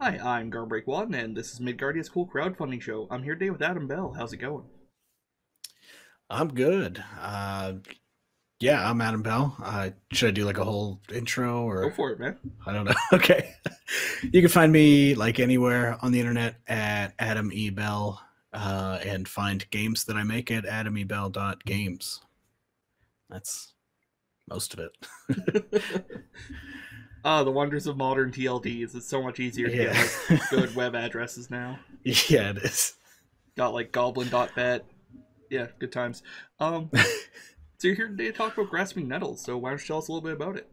Hi, I'm Garbreak1, and this is Midgardia's Cool Crowdfunding Show. I'm here today with Adam Bell. How's it going? I'm good. Yeah, I'm Adam Bell. Should I do like a whole intro Go or for it, man. I don't know. Okay. You can find me like anywhere on the internet at Adam E. Bell and find games that I make at adamebell.games. That's most of it. The wonders of modern TLDs. It's so much easier to get, Yeah. like, good web addresses now. Yeah, it is. Got, like, goblin.bet. Yeah, good times. Um, so you're here today to talk about Grasping Nettles, so why don't you tell us a little bit about it?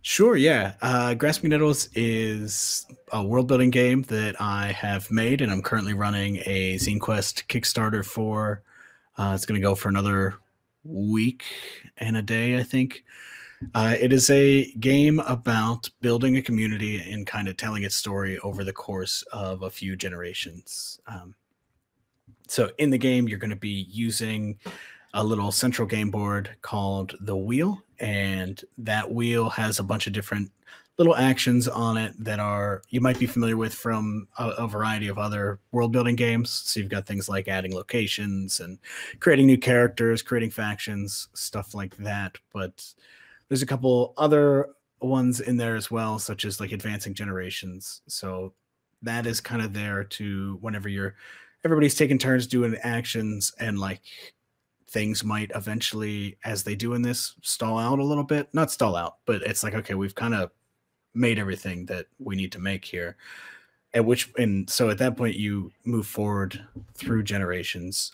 Sure, yeah. Grasping Nettles is a world building game that I have made, and I'm currently running a Zine Quest Kickstarter for. It's going to go for another week and a day, I think. It is a game about building a community and kind of telling its story over the course of a few generations. So, in the game, you're going to be using a little central game board called the wheel, and that wheel has a bunch of different little actions on it that are you might be familiar with from a variety of other world building games. So you've got things like adding locations and creating new characters, creating factions, stuff like that. But there's a couple other ones in there as well, such as like advancing generations. So that is kind of there to whenever you're everybody's taking turns doing actions, and like things might eventually, as they do in this, stall out a little bit. Not stall out, but it's like, okay, we've kind of made everything that we need to make here. And so at that point, you move forward through generations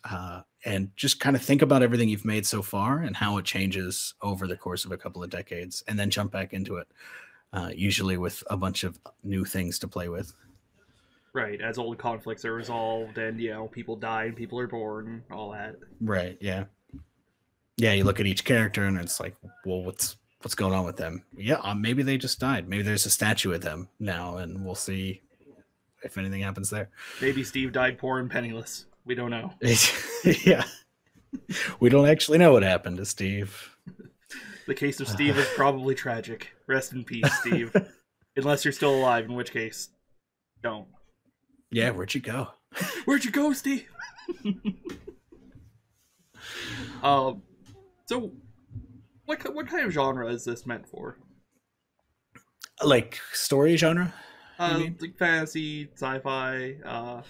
and just kind of think about everything you've made so far and how it changes over the course of a couple of decades, and then jump back into it, usually with a bunch of new things to play with. Right, as old conflicts are resolved, and, people die and people are born, all that. Right. Yeah. Yeah. You look at each character and it's like, well, what's going on with them? Yeah, maybe they just died. Maybe there's a statue of them now, and we'll see if anything happens there. Maybe Steve died poor and penniless. We don't know. Yeah, we don't actually know what happened to Steve. The case of Steve is probably tragic. Rest in peace, Steve. Unless you're still alive, in which case, don't. Yeah, where'd you go? Where'd you go, Steve? um, so what kind of genre is this meant for? Like story genre, you mean? Like fantasy, sci-fi.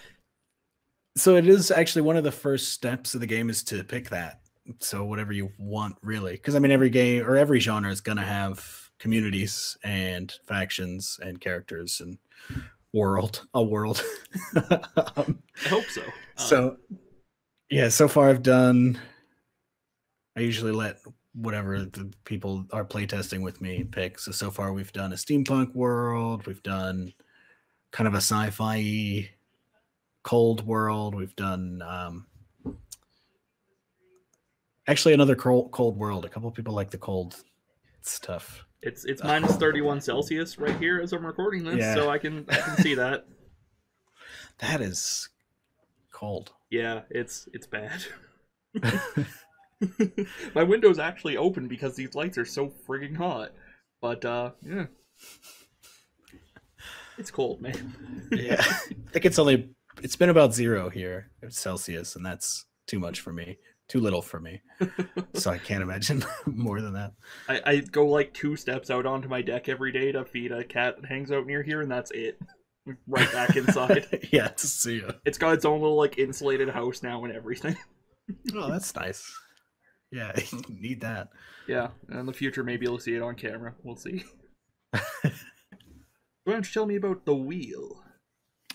So it is actually one of the first steps of the game is to pick that. So whatever you want, really, because I mean, every game or every genre is gonna have communities and factions and characters and a world. um, I hope so. so yeah, so far I usually let whatever the people are playtesting with me pick. So far we've done a steampunk world, we've done kind of a sci-fi cold world, we've done actually another cold world. A couple of people like the cold stuff. It's minus 31 Celsius right here as I'm recording this, Yeah, so I can see that. that is cold. Yeah, it's bad. My window's actually open because these lights are so frigging hot. But yeah, it's cold, man. Yeah, I think it's been about 0 here Celsius, and that's too much for me, too little for me. So I can't imagine more than that. I go like 2 steps out onto my deck every day to feed a cat that hangs out near here, and that's it. Right back inside. Yeah, to see you. It's got its own little like insulated house now and everything. Oh, that's nice. Yeah, you need that. Yeah, and in the future maybe you'll see it on camera. We'll see. Why don't you tell me about the wheel?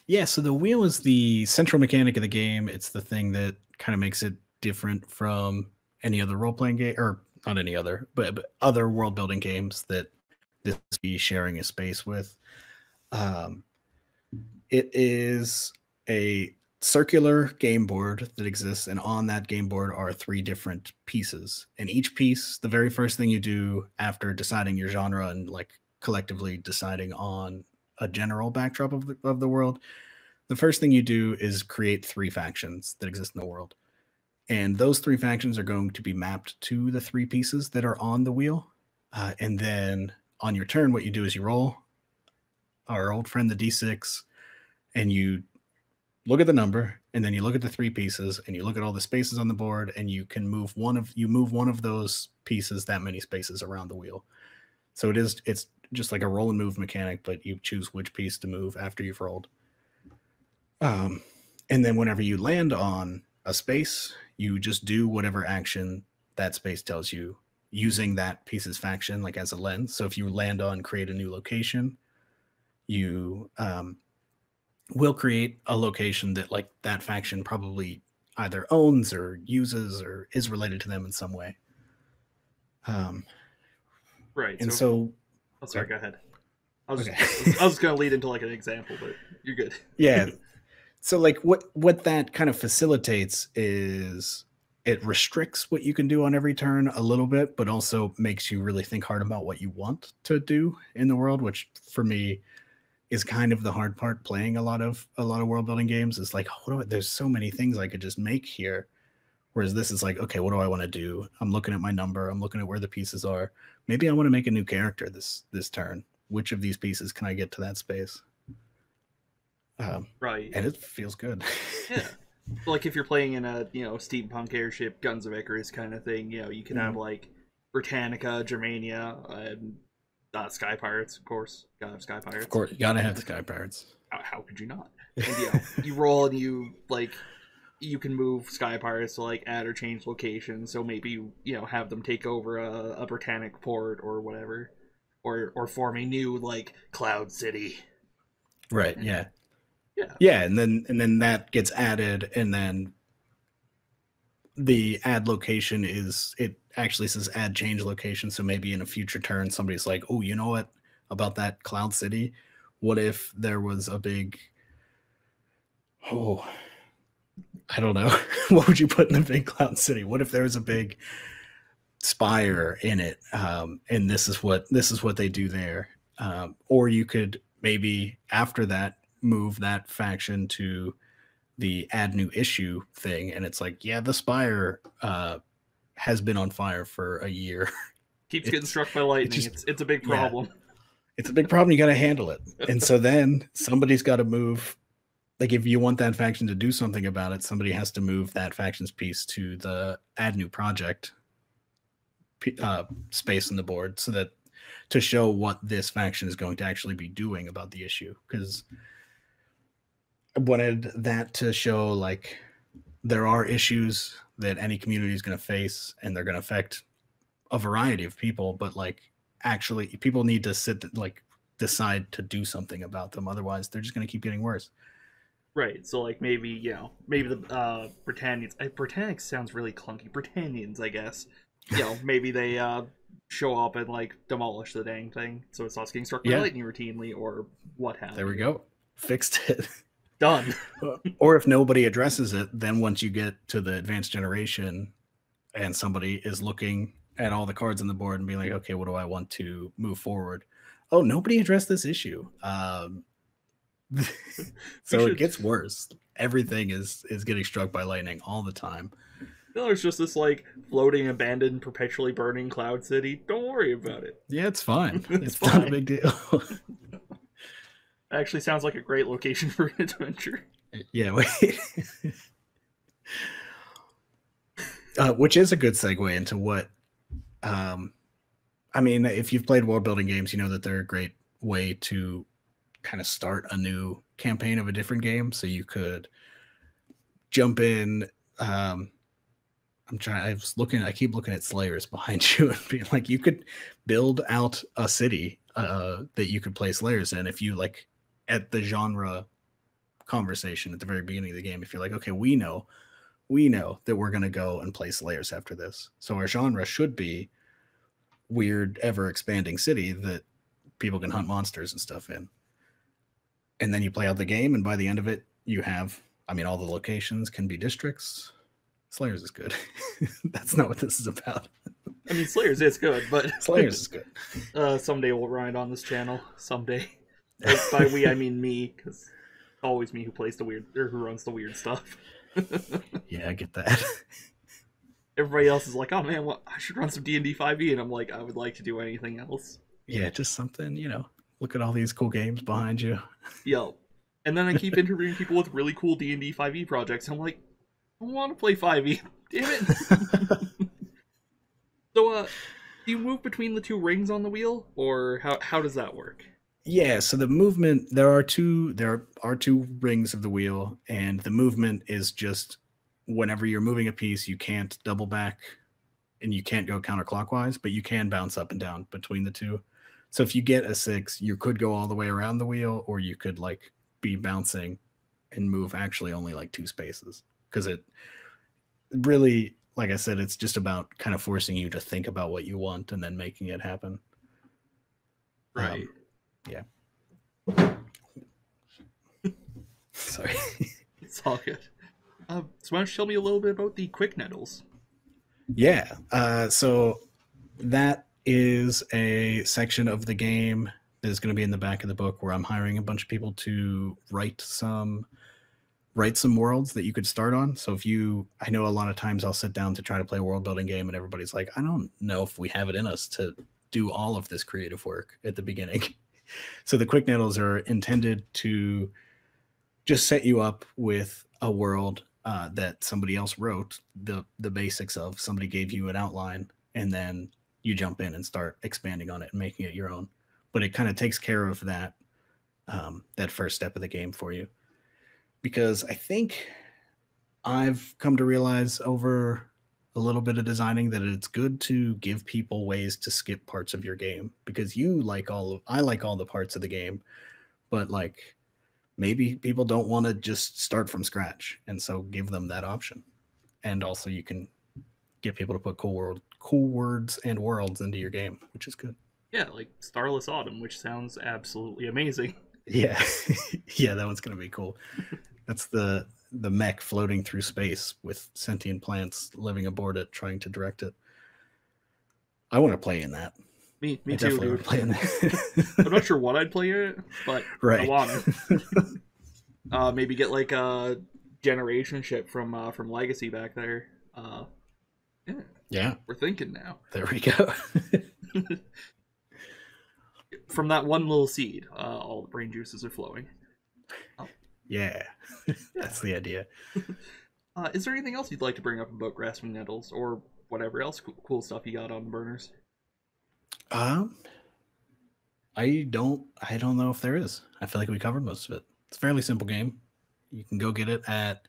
Yeah, so the wheel is the central mechanic of the game. It's the thing that kind of makes it different from any other role playing game, or not any other, but other world building games that this be sharing a space with. Um, it is a circular game board that exists, and on that game board are 3 different pieces. And each piece, the very first thing you do after deciding your genre and like collectively deciding on a general backdrop of the world, the first thing you do is create 3 factions that exist in the world. And those 3 factions are going to be mapped to the 3 pieces that are on the wheel. And then on your turn, what you do is you roll our old friend the D6, and you look at the number, and then you look at the three pieces, and you look at all the spaces on the board, and you can move one of those pieces that many spaces around the wheel. So it's just like a roll and move mechanic, but you choose which piece to move after you've rolled. And then whenever you land on a space, you just do whatever action that space tells you using that piece's faction, like as a lens. So if you land on create a new location, you will create a location that like that faction probably either owns or uses or is related to them in some way. Right. And so oh, sorry, go ahead. I was okay. just going to lead into like an example, but you're good. Yeah. So like what that kind of facilitates is it restricts what you can do on every turn a little bit, but also makes you really think hard about what you want to do in the world, which for me is kind of the hard part playing a lot of world building games. Is like, there's so many things I could just make here. Whereas this is like, okay, what do I want to do? I'm looking at my number. I'm looking at where the pieces are. Maybe I want to make a new character this turn. Which of these pieces can I get to that space? Right. And it feels good. Yeah. Like if you're playing in a, steampunk airship, Guns of Icarus kind of thing, you can have like Britannica, Germania, and Sky Pirates, of course. Gotta have Sky Pirates. Of course, you gotta have the Sky Pirates. How could you not? And you roll and you can move Sky Pirates to like add or change locations. So maybe have them take over a Britannic port or whatever, or form a new like Cloud City. Right. Yeah. Yeah, and then that gets added, and then the add location it actually says add change location. So maybe in a future turn, somebody's like, oh, you know what about that Cloud City? What if there was a big, I don't know. What would you put in a big Cloud City? What if there was a big spire in it? And this is what they do there. Or you could maybe after that move that faction to the add new issue thing, and it's like, yeah, the spire has been on fire for a year. Keeps getting struck by lightning. It's a big problem. Yeah, it's a big problem. You got to handle it. And so then somebody's got to move. Like if you want that faction to do something about it, somebody has to move that faction's piece to the add new project space on the board, so that to show what this faction is going to actually be doing about the issue. Because I wanted that to show like there are issues that any community is going to face, and they're going to affect a variety of people, but like actually people need to decide to do something about them. Otherwise they're just going to keep getting worse. Right. So like maybe the Britannians, Britannic sounds really clunky. Britannians, I guess. Maybe they show up and like demolish the dang thing, so it starts getting struck by lightning routinely, or what have you. There we go. Fixed it. Done. Or if nobody addresses it, then once you get to the advanced generation and somebody is looking at all the cards on the board and being like, okay, what do I want to move forward? Oh, nobody addressed this issue. So it gets worse. Everything is getting struck by lightning all the time. No, it's just this like floating, abandoned, perpetually burning Cloud City. Don't worry about it. Yeah, it's fine. It's not a big deal. Actually sounds like a great location for an adventure. Yeah, wait. Which is a good segue into what I mean, if you've played world building games, you know that they're a great way to kind of start a new campaign of a different game. So you could jump in. I keep looking at Slayers behind you and being like, you could build out a city that you could play Slayers in if you like at the genre conversation at the very beginning of the game. If you're like, okay, we know that we're going to go and play Slayers after this. So our genre should be weird, ever expanding city that people can hunt monsters and stuff in. And then you play out the game, and by the end of it, you have, all the locations can be districts. Slayers is good. That's not what this is about. Slayers is good, but Slayers is good. Someday we'll ride on this channel. Someday. By we, I mean me, because it's always me who plays the weird, or who runs the weird stuff. Yeah, I get that. Everybody else is like, oh man, I should run some D&D 5e, and I'm like, I would like to do anything else. Yeah, just something, Look at all these cool games behind you. Yo. And then I keep interviewing people with really cool D&D 5e projects. I'm like, I want to play 5e. Damn it. So, do you move between the two rings on the wheel, or how does that work? Yeah, so the movement, there are two rings of the wheel, and the movement is just whenever you're moving a piece, you can't double back and you can't go counterclockwise, but you can bounce up and down between the two. So if you get a 6, you could go all the way around the wheel, or you could like be bouncing and move actually only like 2 spaces. Because it really, like I said, it's just about kind of forcing you to think about what you want and then making it happen. Right. Yeah. Sorry. It's all good. So why don't you tell me a little bit about the quick nettles? Yeah. So that is a section of the game that is going to be in the back of the book where I'm hiring a bunch of people to write some worlds that you could start on. So I know a lot of times I'll sit down to try to play a world building game and everybody's like, I don't know if we have it in us to do all of this creative work at the beginning. So the quick nettles are intended to just set you up with a world that somebody else wrote the basics of. Somebody gave you an outline, and then you jump in and start expanding on it and making it your own. But it kind of takes care of that that first step of the game for you, because I think I've come to realize over a little bit of designing that it's good to give people ways to skip parts of your game, because I like all the parts of the game, but like maybe people don't want to just start from scratch, and so give them that option. And also you can get people to put cool words and worlds into your game, which is good. Yeah, like Starless Autumn, which sounds absolutely amazing. Yeah. Yeah, that one's gonna be cool. That's the mech floating through space with sentient plants living aboard it, trying to direct it. I want to play in that. Me I too, definitely want dude. to play in that. I'm not sure what I'd play in it, but Right. I want to. Maybe get like a generation ship from Legacy back there. Yeah, Yeah. we're thinking now. There we go. From that one little seed, all the brain juices are flowing. Yeah. That's the idea. Is there anything else you'd like to bring up about grasping nettles, or whatever else cool stuff you got on the burners? Um, I don't know if there is. I feel like we covered most of it. It's a fairly simple game. You can go get it at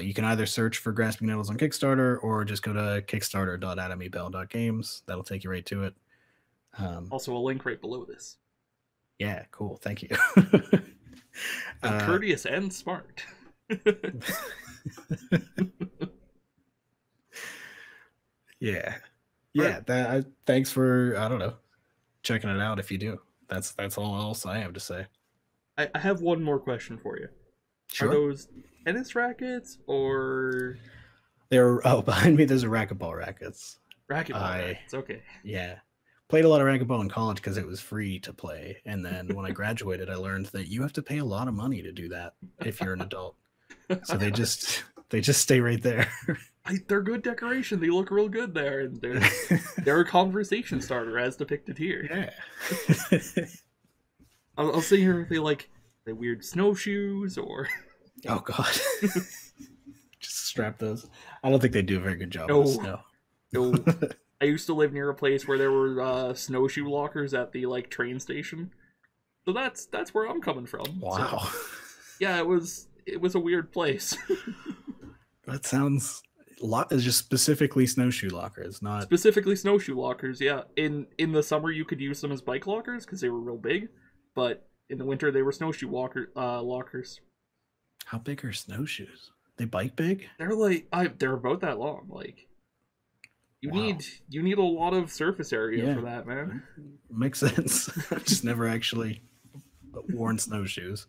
you can either search for Grasping Nettles on Kickstarter or just go to kickstarter.adamybell.games. That'll take you right to it. Also, a link right below this. Yeah, cool. Thank you. Courteous and smart. Yeah. Yeah. Thanks for, I don't know, checking it out if you do. That's all else I have to say. I have one more question for you. Sure. Are those tennis rackets or behind me there's a racquetball rackets. racquetball rackets? Okay. Yeah. Played a lot of racquetball in college because it was free to play. And then when I graduated, I learned that you have to pay a lot of money to do that if you're an adult. So they just stay right there. They're good decoration. They look real good there, and they're a conversation starter as depicted here. Yeah. I'll sit here if they like the weird snowshoes or. Oh God. Just strap those. I don't think they do a very good job No. with snow. No. I used to live near a place where there were snowshoe lockers at the like train station, so that's where I'm coming from. Wow. So, yeah, it was a weird place. That sounds a lot. Is just specifically snowshoe lockers, not Specifically snowshoe lockers. Yeah, in the summer you could use them as bike lockers because they were real big, but in the winter they were snowshoe lockers. How big are snowshoes? They bike big? They're about that long. Like. You Wow. need a lot of surface area for that, man. Makes sense. I've just never actually worn snowshoes.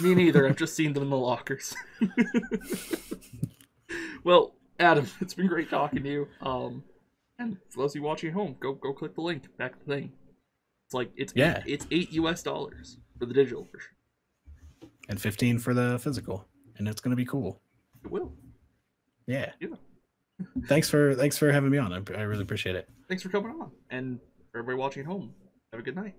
Me neither. I've just seen them in the lockers. Well, Adam, it's been great talking to you. And for those of you watching at home, go click the link back to the thing. It's like it's $8 for the digital version. And 15 for the physical. And it's gonna be cool. It will. Yeah. Yeah. Thanks for having me on. I really appreciate it. Thanks for coming on. And for everybody watching at home, have a good night.